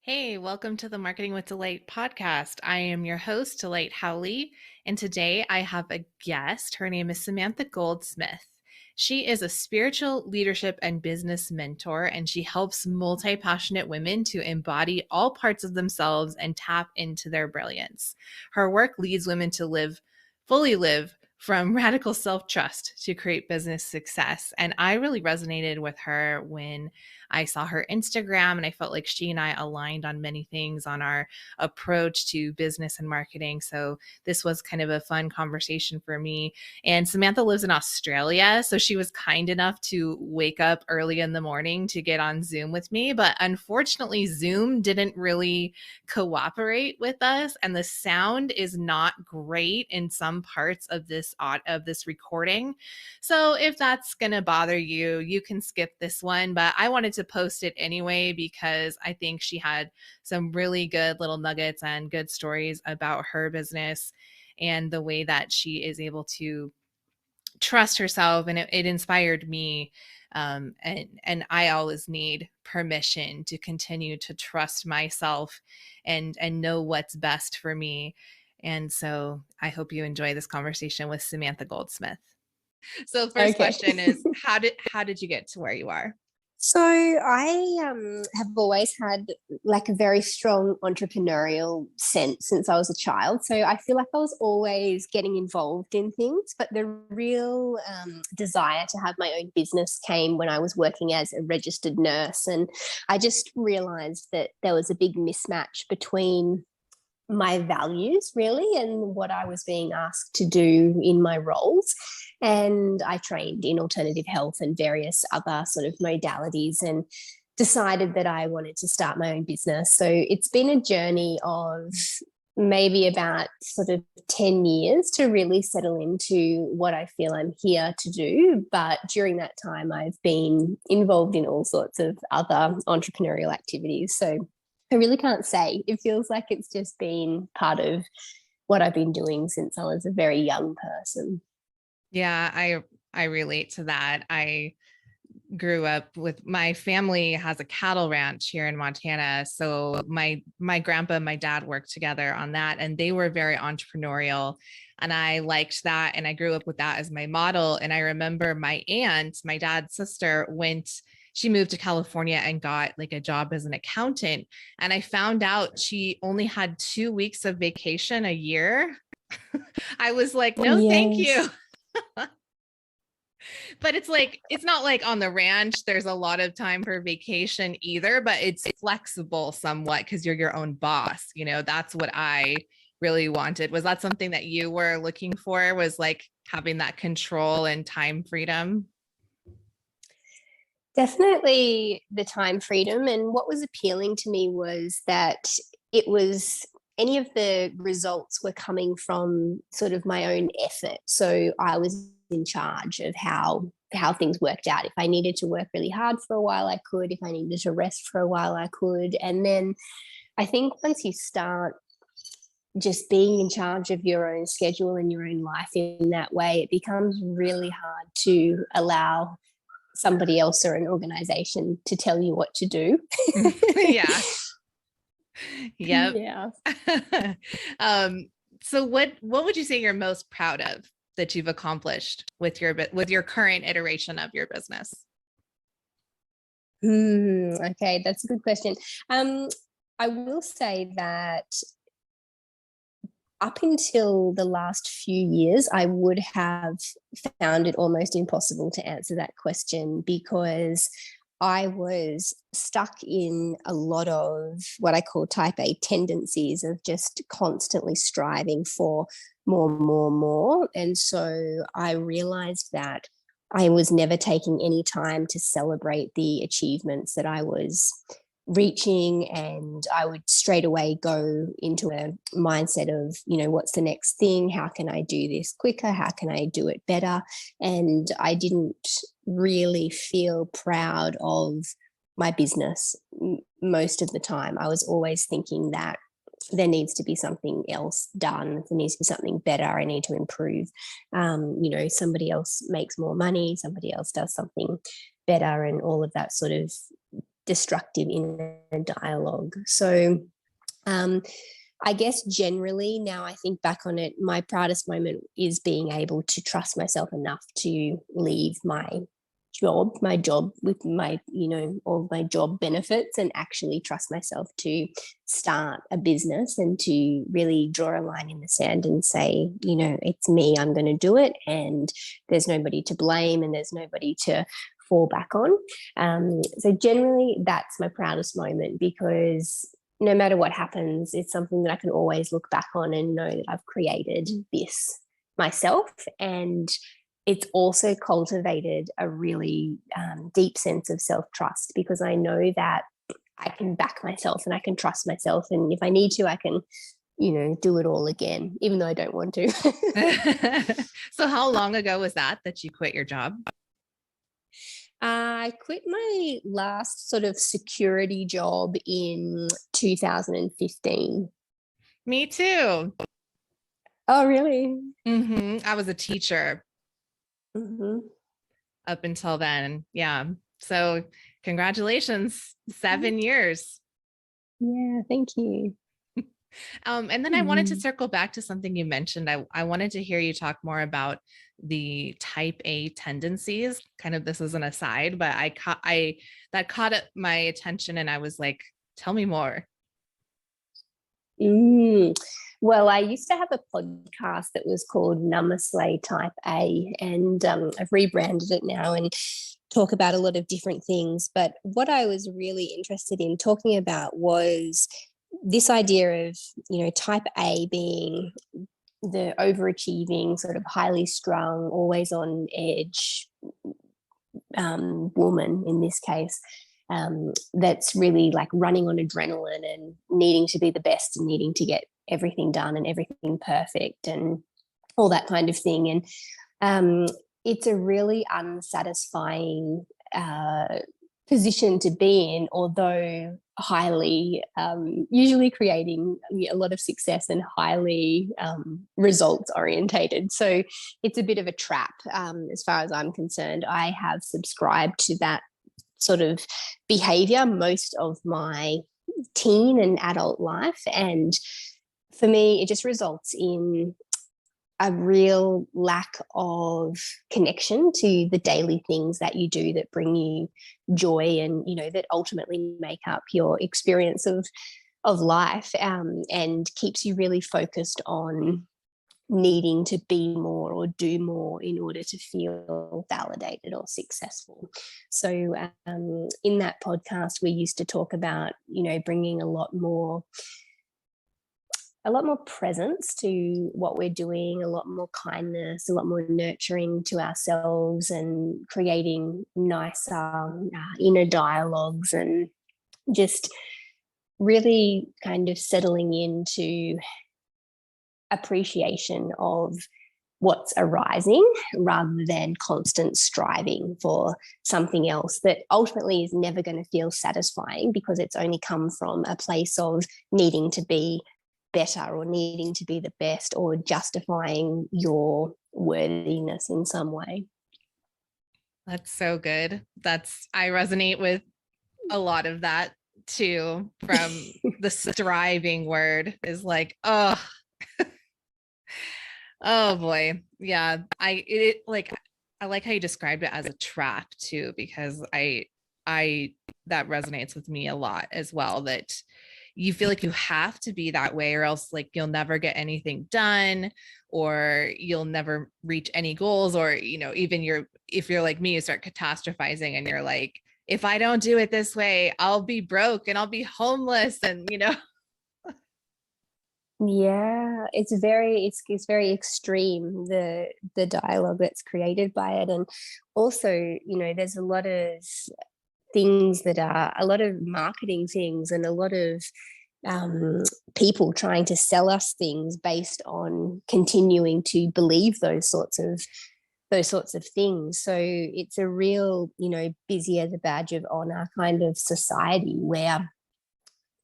Hey, welcome to the Marketing with Delight podcast. I am your host, Delight Howley, and today I have a guest. Her name is Samantha Goldsmith. She is a spiritual leadership and business mentor, and she helps multi passionate women to embody all parts of themselves and tap into their brilliance. Her work leads women to fully live from radical self trust to create business success. And I really resonated with her when I saw her Instagram, and I felt like she and I aligned on many things on our approach to business and marketing. So this was kind of a fun conversation for me. And Samantha lives in Australia, so she was kind enough to wake up early in the morning to get on Zoom with me. But unfortunately, Zoom didn't really cooperate with us, and the sound is not great in some parts of this recording. So if that's going to bother you, you can skip this one, but I wanted to post it anyway because I think she had some really good little nuggets and good stories about her business and the way that she is able to trust herself. And it inspired me. And I always need permission to continue to trust myself and know what's best for me. And so I hope you enjoy this conversation with Samantha Goldsmith. So first Okay. question is how did you get to where you are? So I have always had like a very strong entrepreneurial sense since I was a child. So I feel like I was always getting involved in things, but the real desire to have my own business came when I was working as a registered nurse. And I just realized that there was a big mismatch between my values really and what I was being asked to do in my roles. And I trained in alternative health and various other sort of modalities and decided that I wanted to start my own business. So it's been a journey of maybe about sort of 10 years to really settle into what I feel I'm here to do. But during that time, I've been involved in all sorts of other entrepreneurial activities. So I really can't say. It feels like it's just been part of what I've been doing since I was a very young person. Yeah, I relate to that. I grew up with my family has a cattle ranch here in Montana. So my grandpa and my dad worked together on that, and they were very entrepreneurial, and I liked that, and I grew up with that as my model. And I remember my aunt, my dad's sister, she moved to California and got like a job as an accountant, and I found out she only had 2 weeks of vacation a year. I was like, no, thank you. Yes. But it's like, it's not like on the ranch there's a lot of time for vacation either, but it's flexible somewhat because you're your own boss. That's what I really wanted. Was that something that you were looking for, was like having that control and time freedom? Definitely the time freedom. And what was appealing to me was that it was any of the results were coming from sort of my own effort. So I was in charge of how things worked out. If I needed to work really hard for a while, I could. If I needed to rest for a while, I could. And then I think once you start just being in charge of your own schedule and your own life in that way, it becomes really hard to allow somebody else or an organization to tell you what to do. Yeah. Yep. Yeah. um, so what would you say you're most proud of that you've accomplished with your current iteration of your business? Okay, that's a good question. Um, I will say that up until the last few years, I would have found it almost impossible to answer that question because I was stuck in a lot of what I call type A tendencies of just constantly striving for more, more, more. And so I realized that I was never taking any time to celebrate the achievements that I was reaching, and I would straight away go into a mindset of, what's the next thing, how can I do this quicker, how can I do it better. And I didn't really feel proud of my business most of the time. I was always thinking that there needs to be something else done, there needs to be something better, I need to improve. Somebody else makes more money, somebody else does something better, and all of that sort of destructive inner dialogue. So I guess generally now I think back on it, my proudest moment is being able to trust myself enough to leave my job with my, all my job benefits, and actually trust myself to start a business and to really draw a line in the sand and say, it's me, I'm going to do it, and there's nobody to blame and there's nobody to fall back on. So generally that's my proudest moment, because no matter what happens, it's something that I can always look back on and know that I've created this myself. And it's also cultivated a really deep sense of self-trust, because I know that I can back myself and I can trust myself. And if I need to, I can, do it all again, even though I don't want to. So how long ago was that you quit your job? I quit my last sort of security job in 2015. Me too. Oh, really? I was a teacher up until then. Yeah. So congratulations, 7 years. Yeah, thank you. And then I wanted to circle back to something you mentioned. I wanted to hear you talk more about the type A tendencies. Kind of, this is an aside, but that caught my attention, and I was like, tell me more. Well, I used to have a podcast that was called Namaste Type A, and I've rebranded it now and talk about a lot of different things. But what I was really interested in talking about was this idea of, type A being the overachieving, sort of highly strung, always on edge woman in this case, that's really like running on adrenaline and needing to be the best and needing to get everything done and everything perfect and all that kind of thing. And it's a really unsatisfying position to be in, although highly usually creating a lot of success and highly results orientated. So it's a bit of a trap as far as I'm concerned. I have subscribed to that sort of behavior most of my teen and adult life, and for me it just results in a real lack of connection to the daily things that you do that bring you joy and, that ultimately make up your experience of life, and keeps you really focused on needing to be more or do more in order to feel validated or successful. So in that podcast, we used to talk about, bringing a lot more presence to what we're doing, a lot more kindness, a lot more nurturing to ourselves, and creating nicer inner dialogues, and just really kind of settling into appreciation of what's arising rather than constant striving for something else that ultimately is never going to feel satisfying, because it's only come from a place of needing to be better or needing to be the best or justifying your worthiness in some way. That's so good. I resonate with a lot of that too, from the striving word is like, oh, oh boy. Yeah. I like how you described it as a trap too, because that resonates with me a lot as well, that you feel like you have to be that way or else like you'll never get anything done, or you'll never reach any goals, or even if you're like me, you start catastrophizing and you're like, if I don't do it this way, I'll be broke and I'll be homeless, and Yeah, it's very extreme, the dialogue that's created by it. And also, there's a lot of things that are a lot of marketing things and a lot of people trying to sell us things based on continuing to believe those sorts of things. So it's a real, busy as a badge of honor kind of society, where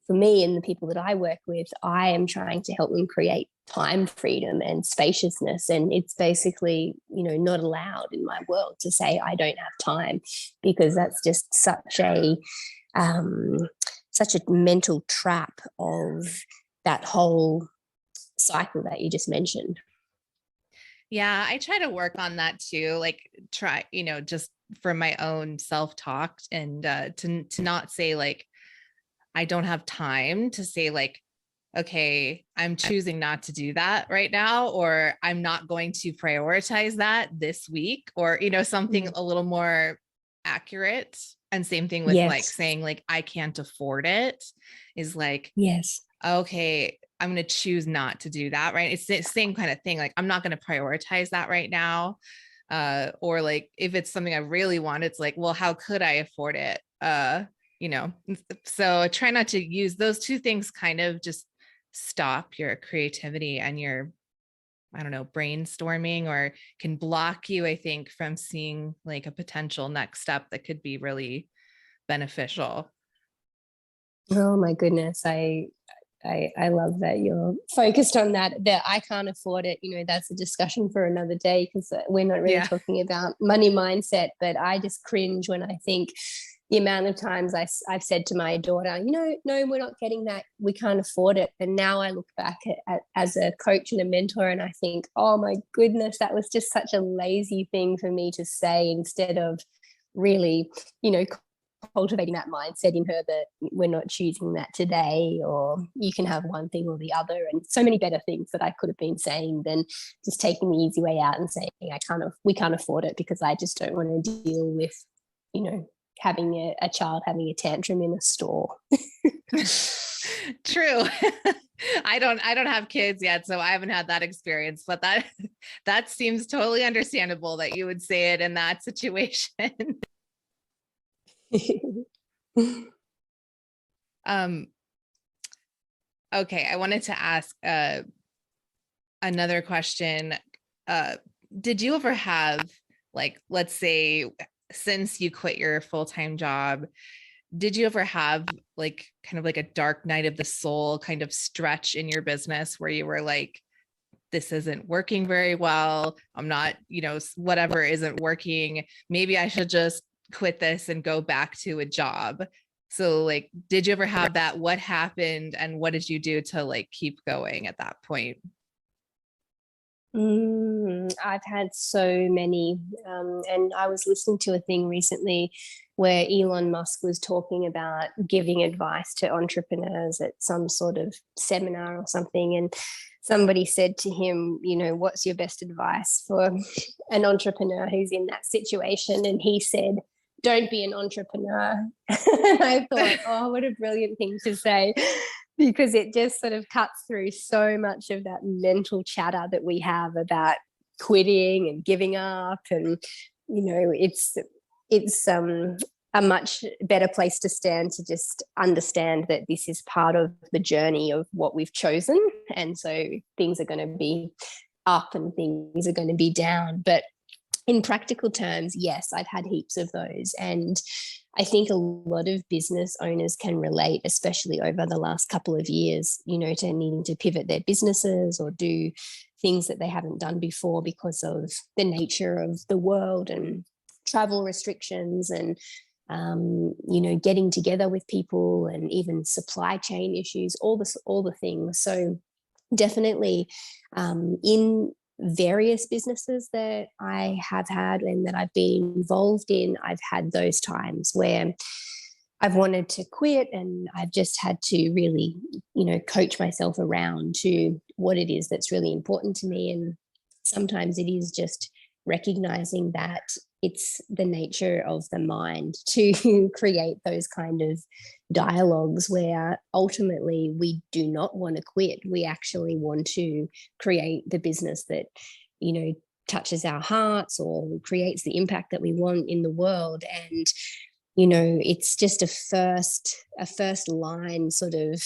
for me and the people that I work with, I am trying to help them create time freedom and spaciousness. And it's basically, not allowed in my world to say I don't have time, because that's just such a um, such a mental trap of that whole cycle that you just mentioned. Yeah, I try to work on that too. Like try, just for my own self-talk, and to not say like I don't have time, to say like, okay, I'm choosing not to do that right now, or I'm not going to prioritize that this week, or something a little more accurate. And same thing with like Yes. saying like I can't afford it, is like, Yes. okay, I'm going to choose not to do that, right? It's the same kind of thing. Like I'm not going to prioritize that right now. Or like if it's something I really want, it's like, well, how could I afford it? You know, so I try not to use those two things, kind of just stop your creativity and your, I don't know, brainstorming, or can block you, I think, from seeing like a potential next step that could be really beneficial. Oh my goodness. I love that you're focused on that. That I can't afford it. That's a discussion for another day, because we're not really Yeah. talking about money mindset. But I just cringe when I think the amount of times I've said to my daughter, no, we're not getting that. We can't afford it. And now I look back at as a coach and a mentor, and I think, oh my goodness, that was just such a lazy thing for me to say, instead of really, cultivating that mindset in her that we're not choosing that today, or you can have one thing or the other, and so many better things that I could have been saying than just taking the easy way out and saying we can't afford it because I just don't want to deal with having a child having a tantrum in a store. True. I don't have kids yet, so I haven't had that experience, but that seems totally understandable that you would say it in that situation. um okay, I wanted to ask another question. Did you ever have, like, let's say, since you quit your full-time job, did you ever have like kind of like a dark night of the soul kind of stretch in your business where you were like, this isn't working very well, I'm not, whatever isn't working, maybe I should just quit this and go back to a job? So like, did you ever have that? What happened and what did you do to like keep going at that point? I've had so many. And I was listening to a thing recently where Elon Musk was talking about giving advice to entrepreneurs at some sort of seminar or something. And somebody said to him, what's your best advice for an entrepreneur who's in that situation? And he said, don't be an entrepreneur. I thought, oh, what a brilliant thing to say, because it just sort of cuts through so much of that mental chatter that we have about quitting and giving up. And it's a much better place to stand, to just understand that this is part of the journey of what we've chosen, and so things are going to be up and things are going to be down. But in practical terms, yes, I've had heaps of those. And I think a lot of business owners can relate, especially over the last couple of years, to needing to pivot their businesses or do things that they haven't done before because of the nature of the world and travel restrictions and, getting together with people and even supply chain issues, all the things. So definitely in various businesses that I have had and that I've been involved in, I've had those times where I've wanted to quit, and I've just had to really, coach myself around to what it is that's really important to me. And sometimes it is just recognizing that it's the nature of the mind to create those kind of dialogues where ultimately we do not want to quit. We actually want to create the business that, touches our hearts or creates the impact that we want in the world. And it's just a first line sort of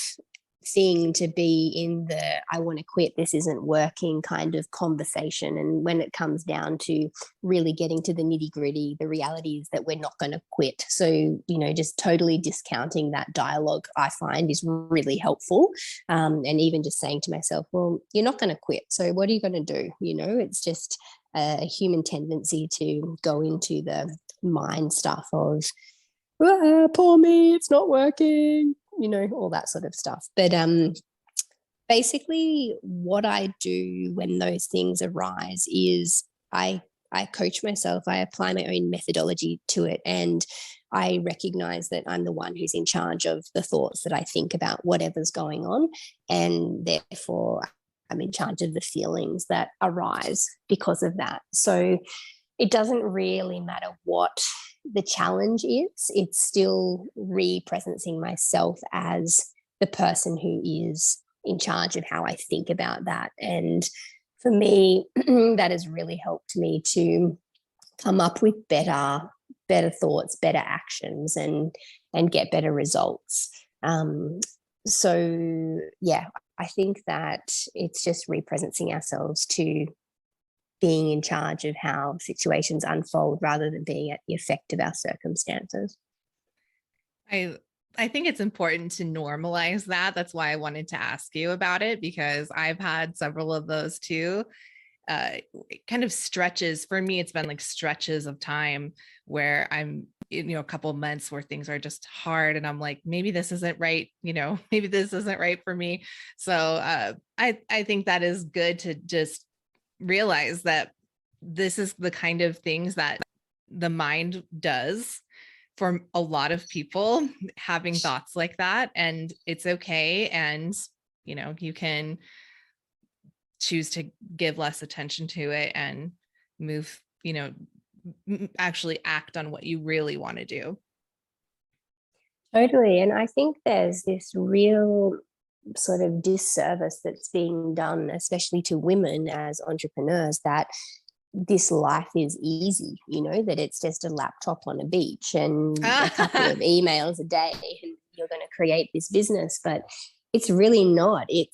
thing to be in the I want to quit, this isn't working kind of conversation. And when it comes down to really getting to the nitty gritty, the reality is that we're not going to quit. So, just totally discounting that dialogue, I find, is really helpful. And even just saying to myself, well, you're not going to quit. So what are you going to do? It's just a human tendency to go into the mind stuff of, poor me, it's not working, all that sort of stuff. But basically what I do when those things arise is I coach myself, I apply my own methodology to it, and I recognize that I'm the one who's in charge of the thoughts that I think about whatever's going on, and therefore I'm in charge of the feelings that arise because of that. So it doesn't really matter what the challenge is, it's still re-presencing myself as the person who is in charge of how I think about that. And for me, that has really helped me to come up with better thoughts, better actions, and get better results. So yeah, I think that it's just representing ourselves to being in charge of how situations unfold rather than being at the effect of our circumstances. I I think it's important to normalize that. That's why I wanted to ask you about it, because I've had several of those too. Kind of stretches for me, it's been like stretches of time where I'm a couple of months where things are just hard and I'm like, maybe this isn't right, maybe this isn't right for me. So I think that is good to just realize that this is the kind of things that the mind does for a lot of people, having thoughts like that, and it's okay. And you can choose to give less attention to it and move, actually act on what you really want to do. Totally. And I think there's this real sort of disservice that's being done, especially to women as entrepreneurs, that this life is easy, that it's just a laptop on a beach and a couple of emails a day and you're going to create this business. But it's really not. If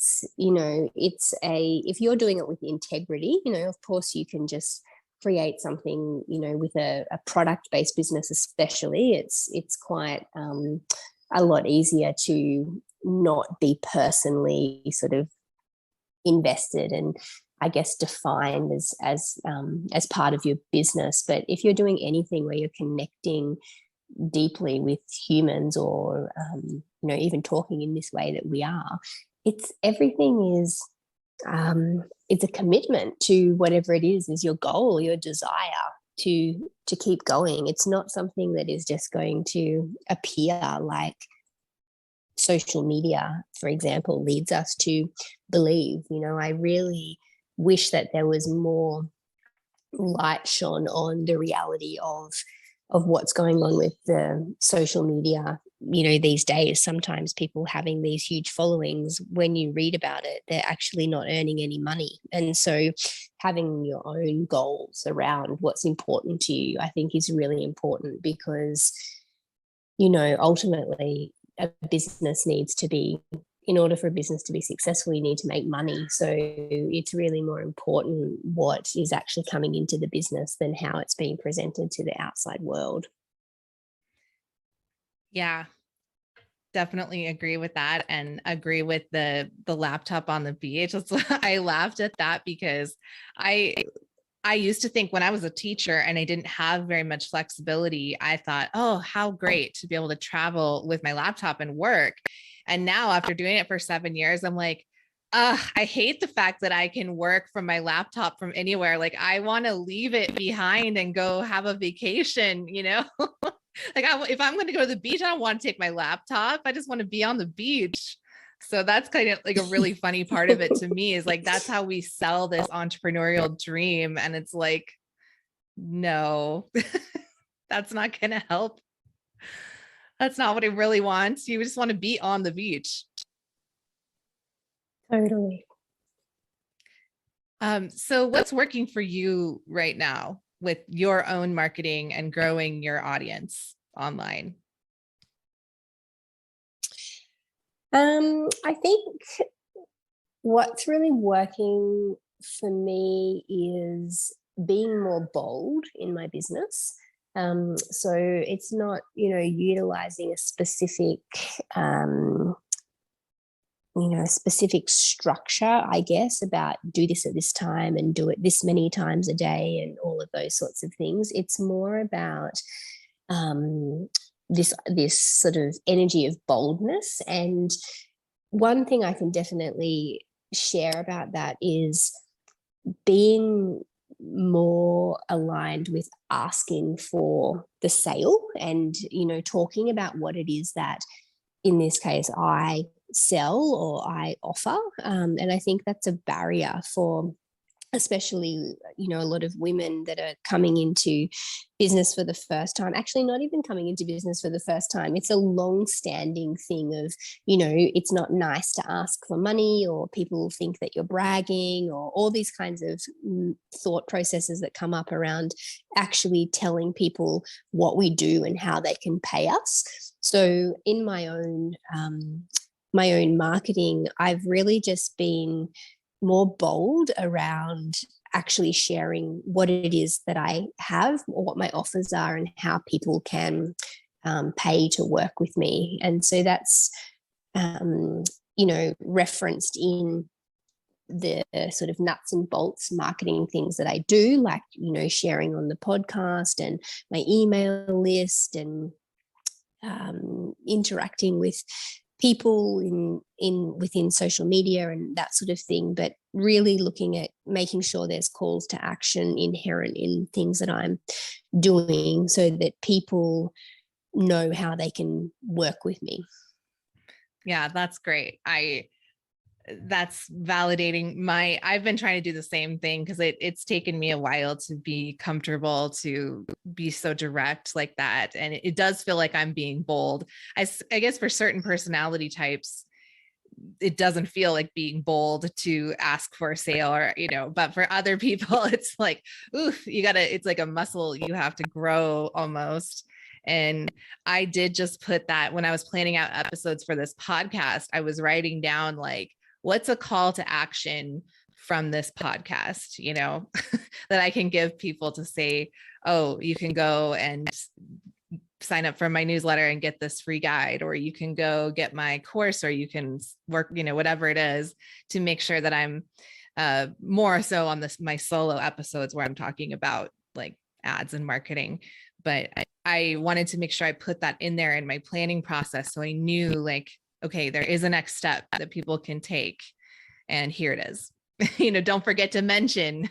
you're doing it with integrity, of course you can just create something, with a product-based business, especially, it's quite a lot easier to not be personally sort of invested and I guess defined as part of your business. But if you're doing anything where you're connecting deeply with humans, or even talking in this way that we are, everything is it's a commitment to whatever it is your goal, your desire to keep going. It's not something that is just going to appear like social media, for example, leads us to believe. I really wish that there was more light shone on the reality of what's going on with the social media. These days, sometimes people having these huge followings, when you read about it, they're actually not earning any money. And so having your own goals around what's important to you, I think, is really important, because ultimately a business needs to be, in order for a business to be successful, you need to make money. So it's really more important what is actually coming into the business than how it's being presented to the outside world. Yeah, definitely agree with that, and agree with the laptop on the beach. I laughed at that because I used to think, when I was a teacher and I didn't have very much flexibility, I thought, oh, how great to be able to travel with my laptop and work. And now, after doing it for 7 years, I'm like, I hate the fact that I can work from my laptop from anywhere. Like, I want to leave it behind and go have a vacation, like if I'm going to go to the beach, I don't want to take my laptop. I just want to be on the beach. So that's kind of like a really funny part of it to me, is like, that's how we sell this entrepreneurial dream. And it's like, no, that's not going to help. That's not what I really want. You just want to be on the beach. Totally. So what's working for you right now with your own marketing and growing your audience online? I think what's really working for me is being more bold in my business. So it's not, utilizing a specific, specific structure, I guess, about do this at this time and do it this many times a day and all of those sorts of things. It's more about this sort of energy of boldness. And one thing I can definitely share about that is being more aligned with asking for the sale, and talking about what it is that, in this case, I sell or I offer. And I think that's a barrier for, especially, a lot of women that are coming into business for the first time. Actually, not even coming into business for the first time. It's a long-standing thing of, it's not nice to ask for money, or people think that you're bragging, or all these kinds of thought processes that come up around actually telling people what we do and how they can pay us. So in my own marketing, I've really just been more bold around actually sharing what it is that I have, or what my offers are, and how people can pay to work with me. And so that's, referenced in the sort of nuts and bolts marketing things that I do, like, sharing on the podcast and my email list, and interacting with people within social media and that sort of thing. But really looking at making sure there's calls to action inherent in things that I'm doing, so that people know how they can work with me. Yeah, that's great. That's validating I've been trying to do the same thing, because it's taken me a while to be comfortable to be so direct like that. And it does feel like I'm being bold. I guess for certain personality types, it doesn't feel like being bold to ask for a sale, or, but for other people, it's like, oof, it's like a muscle you have to grow almost. And I did just put that when I was planning out episodes for this podcast, I was writing down, like, what's a call to action from this podcast, that I can give people to say, oh, you can go and sign up for my newsletter and get this free guide, or you can go get my course, or you can work, whatever it is, to make sure that I'm more so on my solo episodes where I'm talking about like ads and marketing. But I wanted to make sure I put that in there in my planning process, so I knew, like, okay, there is a next step that people can take, and here it is. Don't forget to mention.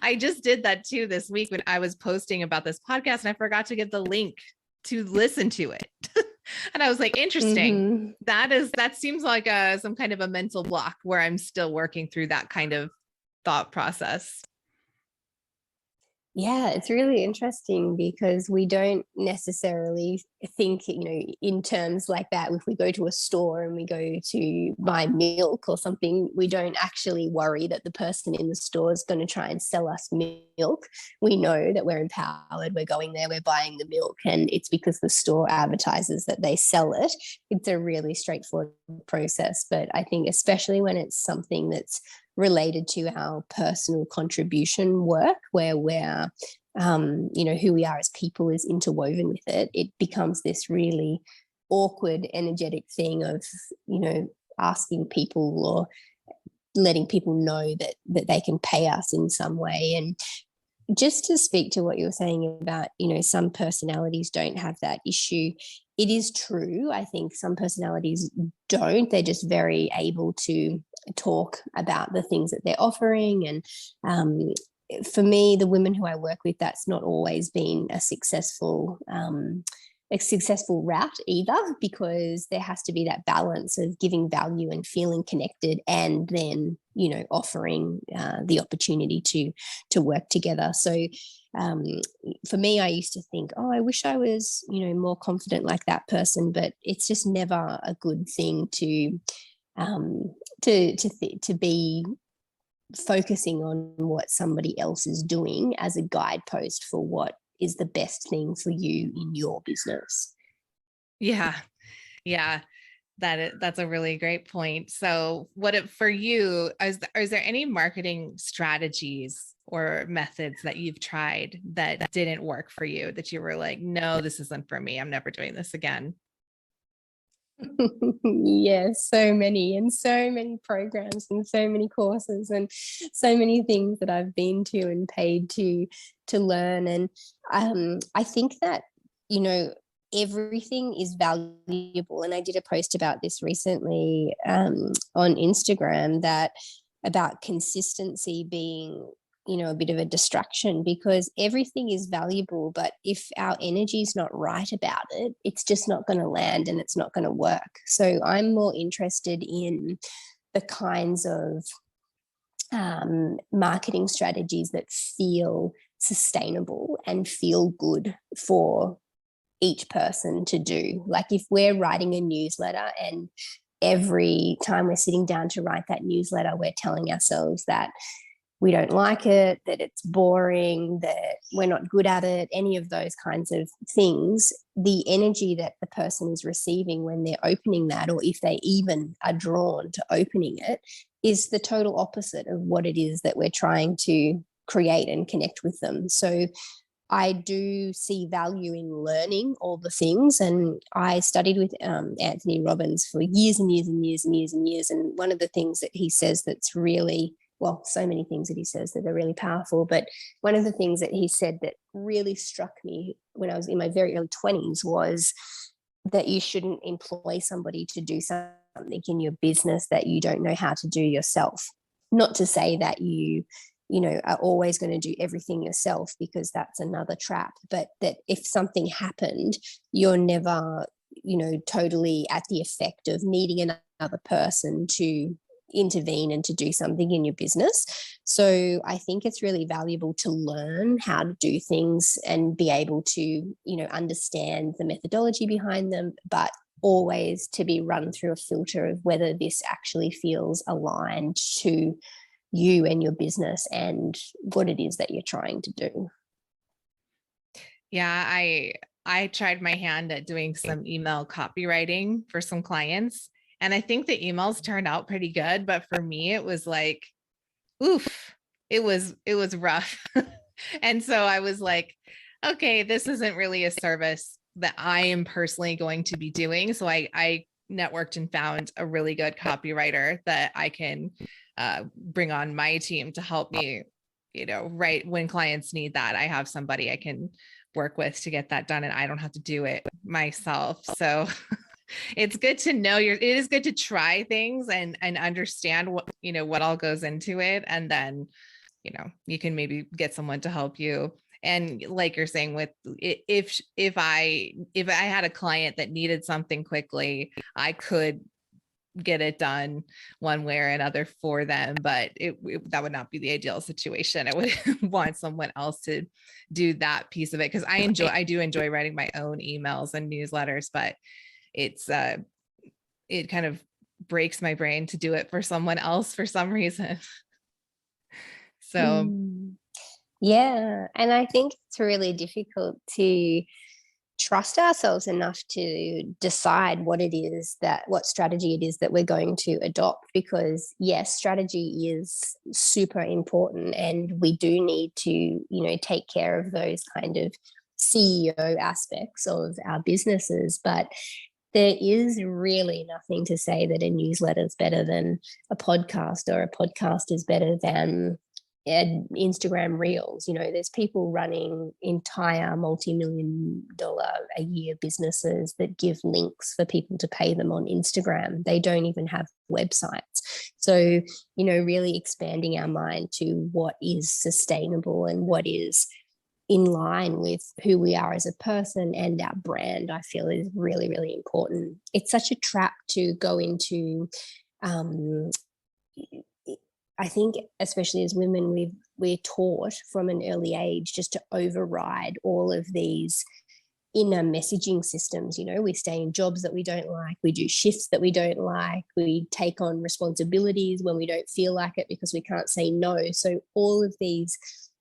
I just did that too this week when I was posting about this podcast, and I forgot to give the link to listen to it. And I was like, interesting. Mm-hmm. That seems like some kind of a mental block where I'm still working through that kind of thought process. Yeah, it's really interesting, because we don't necessarily think, in terms like that. If we go to a store and we go to buy milk or something, we don't actually worry that the person in the store is going to try and sell us milk. We know that we're empowered, we're going there, we're buying the milk, and it's because the store advertises that they sell it. It's a really straightforward process. But I think especially when it's something that's related to our personal contribution work, where we're, who we are as people is interwoven with it, it becomes this really awkward, energetic thing of, asking people or letting people know that they can pay us in some way. And just to speak to what you were saying about, some personalities don't have that issue. It is true. I think some personalities don't. They're just very able to talk about the things that they're offering. And for me, the women who I work with, that's not always been a successful route either, because there has to be that balance of giving value and feeling connected, and then offering the opportunity to work together. So for me, I used to think, oh, I wish I was more confident like that person, but it's just never a good thing to be focusing on what somebody else is doing as a guidepost for what is the best thing for you in your business. Yeah. That's a really great point. So for you, is there any marketing strategies or methods that you've tried that didn't work for you, that you were like, no, this isn't for me, I'm never doing this again? Yes, so many programs and so many courses and so many things that I've been to and paid to learn. And I think that, everything is valuable. And I did a post about this recently on Instagram, that about consistency being, a bit of a distraction, because everything is valuable, but if our energy is not right about it, it's just not going to land and it's not going to work. So I'm more interested in the kinds of marketing strategies that feel sustainable and feel good for each person to do. Like if we're writing a newsletter and every time we're sitting down to write that newsletter, we're telling ourselves that we don't like it, that it's boring, that we're not good at it, any of those kinds of things, the energy that the person is receiving when they're opening that, or if they even are drawn to opening it, is the total opposite of what it is that we're trying to create and connect with them. So I do see value in learning all the things. And I studied with Anthony Robbins for years and years and years and years and years. And one of the things that he says that's really, well, so many things that he says that are really powerful, but one of the things that he said that really struck me when I was in my very early 20s was that you shouldn't employ somebody to do something in your business that you don't know how to do yourself. Not to say that you are always going to do everything yourself, because that's another trap, but that if something happened, you're never, totally at the effect of needing another person to intervene and to do something in your business. So I think it's really valuable to learn how to do things and be able to, understand the methodology behind them, but always to be run through a filter of whether this actually feels aligned to you and your business and what it is that you're trying to do. Yeah, I tried my hand at doing some email copywriting for some clients, and I think the emails turned out pretty good, but for me it was like, oof, it was rough. And so I was like, okay, this isn't really a service that I am personally going to be doing. So I networked and found a really good copywriter that I can bring on my team to help me, right when clients need that. I have somebody I can work with to get that done, and I don't have to do it myself. So it's good to know it is good to try things and understand what, what all goes into it. And then, you can maybe get someone to help you. And like you're saying, with if I had a client that needed something quickly, I could get it done one way or another for them, but that would not be the ideal situation. I would want someone else to do that piece of it, because I do enjoy writing my own emails and newsletters, but it's it kind of breaks my brain to do it for someone else for some reason. So Yeah, and I think it's really difficult to trust ourselves enough to decide what strategy it is that we're going to adopt, because yes, strategy is super important and we do need to, take care of those kind of CEO aspects of our businesses, but there is really nothing to say that a newsletter is better than a podcast, or a podcast is better than Instagram reels. There's people running entire multi-million-dollar a year businesses that give links for people to pay them on Instagram. They don't even have websites. So, really expanding our mind to what is sustainable and what is in line with who we are as a person and our brand, I feel is really, really important. It's such a trap to go into. I think, especially as women, we're taught from an early age just to override all of these inner messaging systems. We stay in jobs that we don't like, we do shifts that we don't like, we take on responsibilities when we don't feel like it because we can't say no. So all of these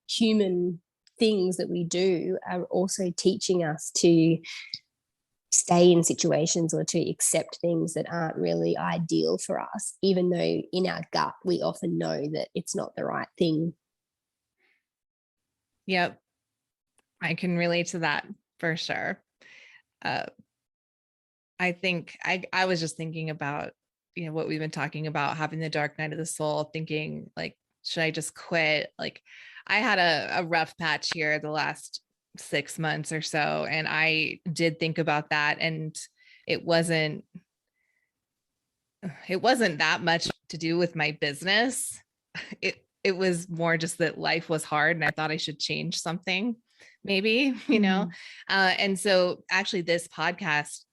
human things that we do are also teaching us to stay in situations or to accept things that aren't really ideal for us, even though in our gut we often know that it's not the right thing. Yep, I can relate to that for sure. I think I was just thinking about, what we've been talking about, having the dark night of the soul, thinking like, should I just quit? Like, I had a rough patch here the last 6 months or so. And I did think about that. And it wasn't, it wasn't that much to do with my business. It was more just that life was hard and I thought I should change something, maybe, Mm. and so actually this podcast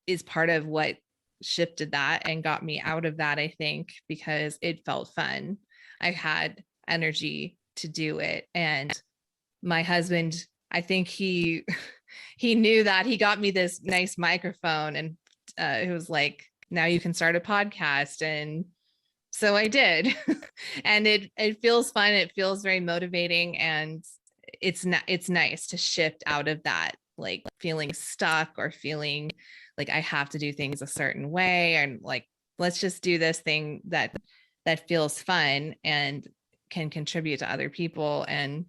is part of what shifted that and got me out of that, I think, because it felt fun. I had energy to do it. And my husband, I think he knew that. He got me this nice microphone and it was like, now you can start a podcast. And so I did. And it feels fun. It feels very motivating. And it's nice to shift out of that, like feeling stuck or feeling like I have to do things a certain way. And like, let's just do this thing that feels fun and can contribute to other people and,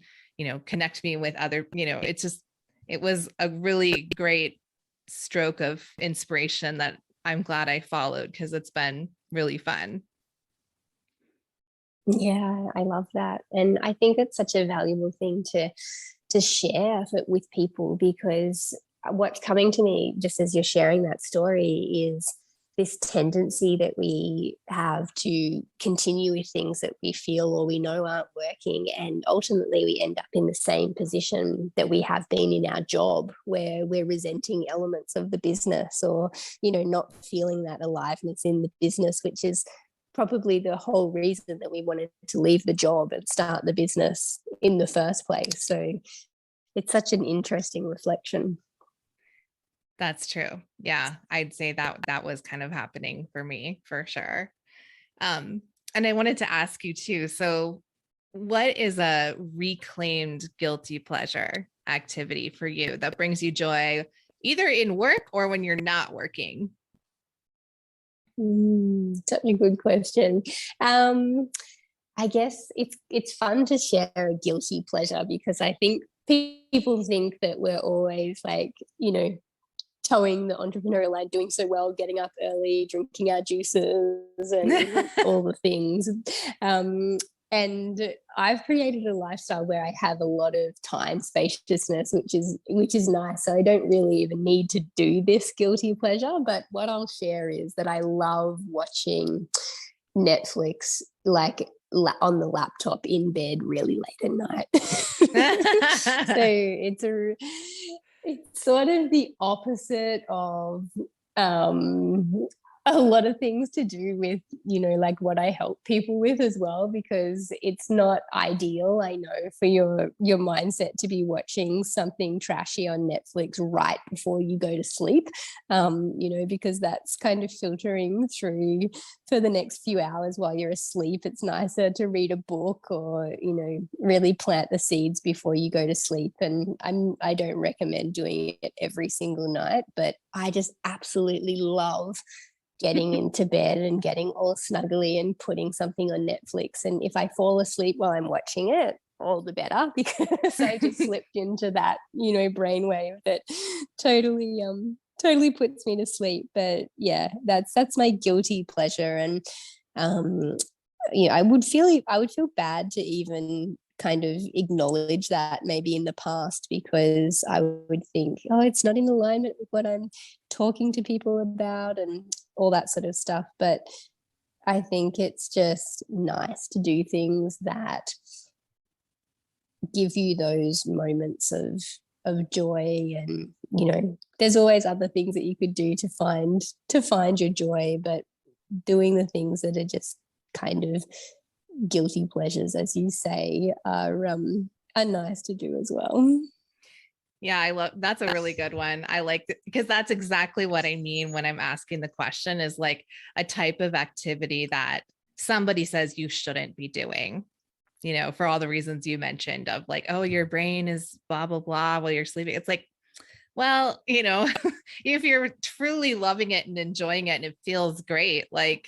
connect me with other, it was a really great stroke of inspiration that I'm glad I followed because it's been really fun. Yeah, I love that. And I think it's such a valuable thing to share with people, because what's coming to me just as you're sharing that story is this tendency that we have to continue with things that we feel or we know aren't working. And ultimately, we end up in the same position that we have been in our job, where we're resenting elements of the business, or, not feeling that aliveness in the business, which is probably the whole reason that we wanted to leave the job and start the business in the first place. So it's such an interesting reflection. That's true. Yeah, I'd say that was kind of happening for me for sure. And I wanted to ask you too. So, what is a reclaimed guilty pleasure activity for you that brings you joy, either in work or when you're not working? Such a good question. I guess it's fun to share a guilty pleasure, because I think people think that we're always like, towing the entrepreneurial line, doing so well, getting up early, drinking our juices, and all the things. And I've created a lifestyle where I have a lot of time spaciousness, which is nice. So I don't really even need to do this guilty pleasure. But what I'll share is that I love watching Netflix, like on the laptop in bed really late at night. So it's sort of the opposite of um, a lot of things to do with, like what I help people with as well, because it's not ideal, I know, for your mindset to be watching something trashy on Netflix right before you go to sleep, because that's kind of filtering through for the next few hours while you're asleep. It's nicer to read a book or, really plant the seeds before you go to sleep. And I don't recommend doing it every single night, but I just absolutely love getting into bed and getting all snuggly and putting something on Netflix. And if I fall asleep while I'm watching it, all the better, because I just slipped into that, brainwave that totally puts me to sleep. But yeah, that's my guilty pleasure. And I would feel bad to even kind of acknowledge that maybe in the past, because I would think, oh, it's not in alignment with what I'm talking to people about and all that sort of stuff. But I think it's just nice to do things that give you those moments of joy. And there's always other things that you could do to find your joy, but doing the things that are just kind of guilty pleasures, as you say, are nice to do as well. Yeah, I love that's a really good one. I like because that's exactly what I mean when I'm asking the question, is like a type of activity that somebody says you shouldn't be doing, for all the reasons you mentioned of like, oh, your brain is blah, blah, blah while you're sleeping. It's like, well, if you're truly loving it and enjoying it and it feels great, like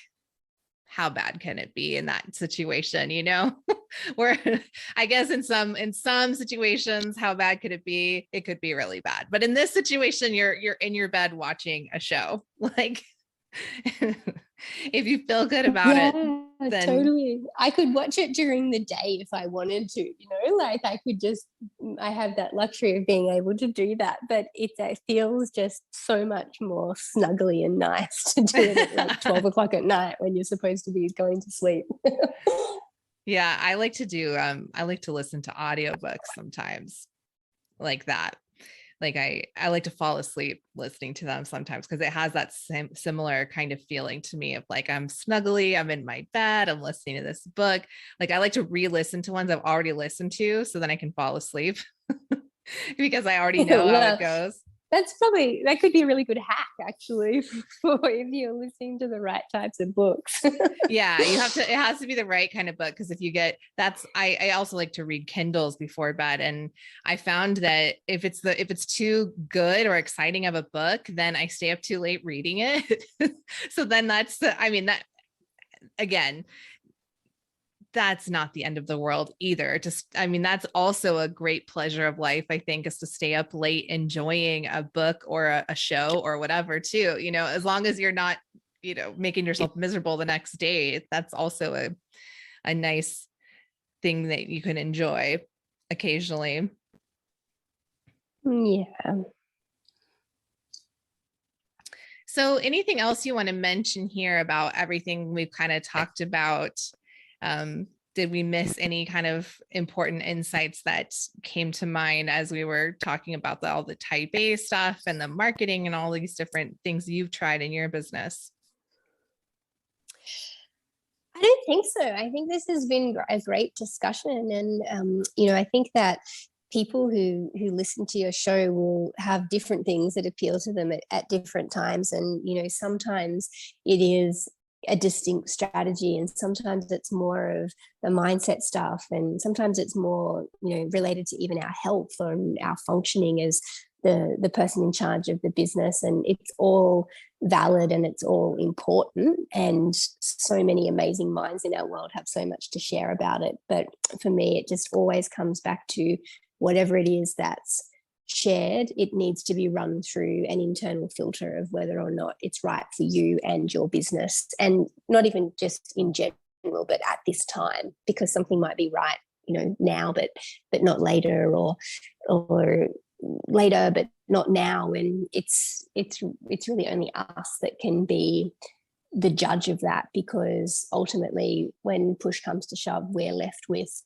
how bad can it be in that situation, where I guess in some situations, how bad could it be? It could be really bad. But in this situation, you're in your bed watching a show. Like If you feel good about it, Yeah, then totally. I could watch it during the day if I wanted to, like I could just, I have that luxury of being able to do that, but it feels just so much more snuggly and nice to do it at like 12 o'clock at night when you're supposed to be going to sleep. yeah, I like to listen to audiobooks sometimes like that. Like I like to fall asleep listening to them sometimes because it has that similar kind of feeling to me of like I'm snuggly, I'm in my bed, I'm listening to this book. Like I like to re-listen to ones I've already listened to so then I can fall asleep because I already know how it Well, goes. that could be a really good hack actually for if you're listening to the right types of books. Yeah, you have to, it has to be the right kind of book because if you get that's I also like to read Kindles before bed, and I found that if it's too good or exciting of a book, then I stay up too late reading it. So then that's the, I mean that again, that's not the end of the world either. Just, I mean, that's also a great pleasure of life, I think, is to stay up late enjoying a book or a show or whatever, too. As long as you're not, making yourself miserable the next day, that's also a nice thing that you can enjoy occasionally. Yeah. So, anything else you want to mention here about everything we've kind of talked about? Did we miss any kind of important insights that came to mind as we were talking about all the type A stuff and the marketing and all these different things you've tried in your business? I don't think so. I think this has been a great discussion, and I think that people who listen to your show will have different things that appeal to them at different times, and sometimes it is a distinct strategy, and sometimes it's more of the mindset stuff, and sometimes it's more related to even our health or our functioning as the person in charge of the business, and it's all valid and it's all important, and so many amazing minds in our world have so much to share about it. But for me, it just always comes back to whatever it is that's shared, it needs to be run through an internal filter of whether or not it's right for you and your business, and not even just in general, but at this time, because something might be right now, but not later, or later but not now, and it's really only us that can be the judge of that, because ultimately when push comes to shove, we're left with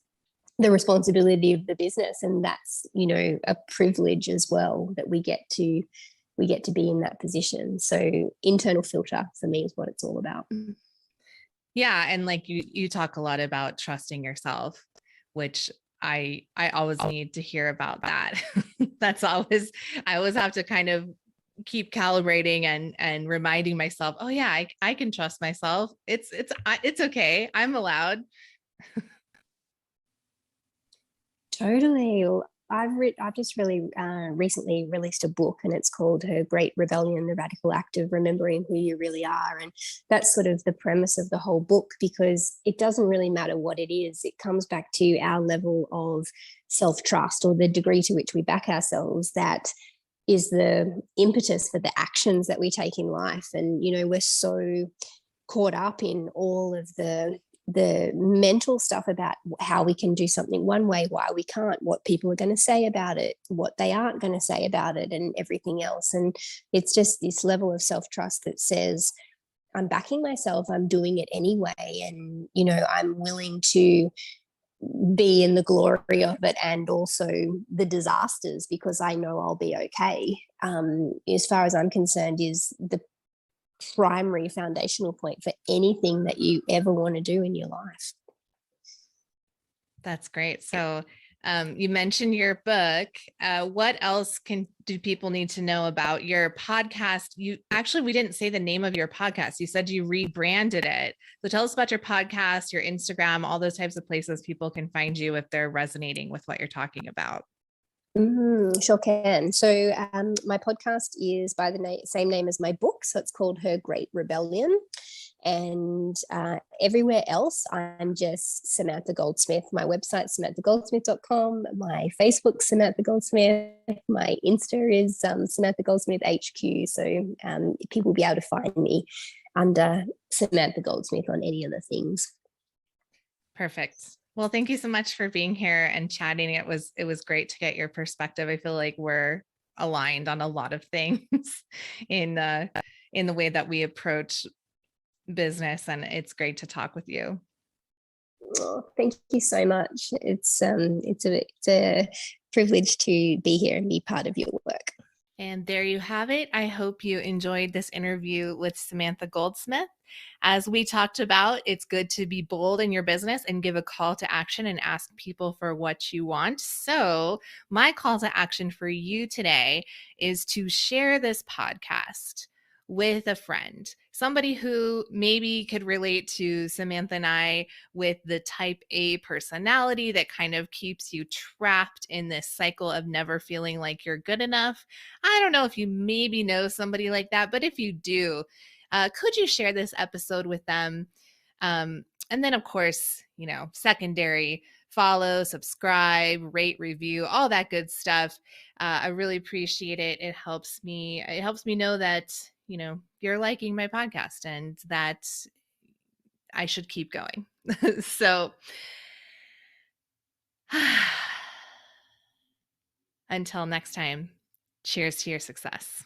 the responsibility of the business, and that's a privilege as well, that we get to be in that position. So internal filter for me is what it's all about. Yeah, and like you talk a lot about trusting yourself, which I always need to hear about that. That's always, I always have to kind of keep calibrating and reminding myself, oh yeah, I can trust myself. It's okay. I'm allowed. Totally. I've just really recently released a book, and it's called Her Great Rebellion: The Radical Act of Remembering Who You Really Are. And that's sort of the premise of the whole book, because it doesn't really matter what it is. It comes back to our level of self-trust, or the degree to which we back ourselves. That is the impetus for the actions that we take in life. And, we're so caught up in all of the mental stuff about how we can do something one way, why we can't, what people are going to say about it, what they aren't going to say about it, and everything else. And it's just this level of self-trust that says, I'm backing myself, I'm doing it anyway, and I'm willing to be in the glory of it and also the disasters, because I know I'll be okay. As far as I'm concerned, is the primary foundational point for anything that you ever want to do in your life. That's great. So you mentioned your book. What else do people need to know about your podcast? We didn't say the name of your podcast. You said you rebranded it. So tell us about your podcast, your Instagram, all those types of places people can find you if they're resonating with what you're talking about. Sure can. So my podcast is by the same name as my book. So it's called Her Great Rebellion. And everywhere else, I'm just Samantha Goldsmith. My website, samanthagoldsmith.com. My Facebook, Samantha Goldsmith. My Insta is Samantha Goldsmith HQ. So people will be able to find me under Samantha Goldsmith on any of the things. Perfect. Well, thank you so much for being here and chatting. It was great to get your perspective. I feel like we're aligned on a lot of things in the way that we approach business, and it's great to talk with you. Oh, thank you so much. It's a privilege to be here and be part of your work. And there you have it. I hope you enjoyed this interview with Samantha Goldsmith. As we talked about, it's good to be bold in your business and give a call to action and ask people for what you want. So, my call to action for you today is to share this podcast with a friend, somebody who maybe could relate to Samantha and I with the type A personality that kind of keeps you trapped in this cycle of never feeling like you're good enough. I don't know if you maybe know somebody like that, but if you do, could you share this episode with them? And then, of course, secondary, follow, subscribe, rate, review, all that good stuff. I really appreciate it. It helps me know that, you're liking my podcast and that I should keep going. So until next time, cheers to your success.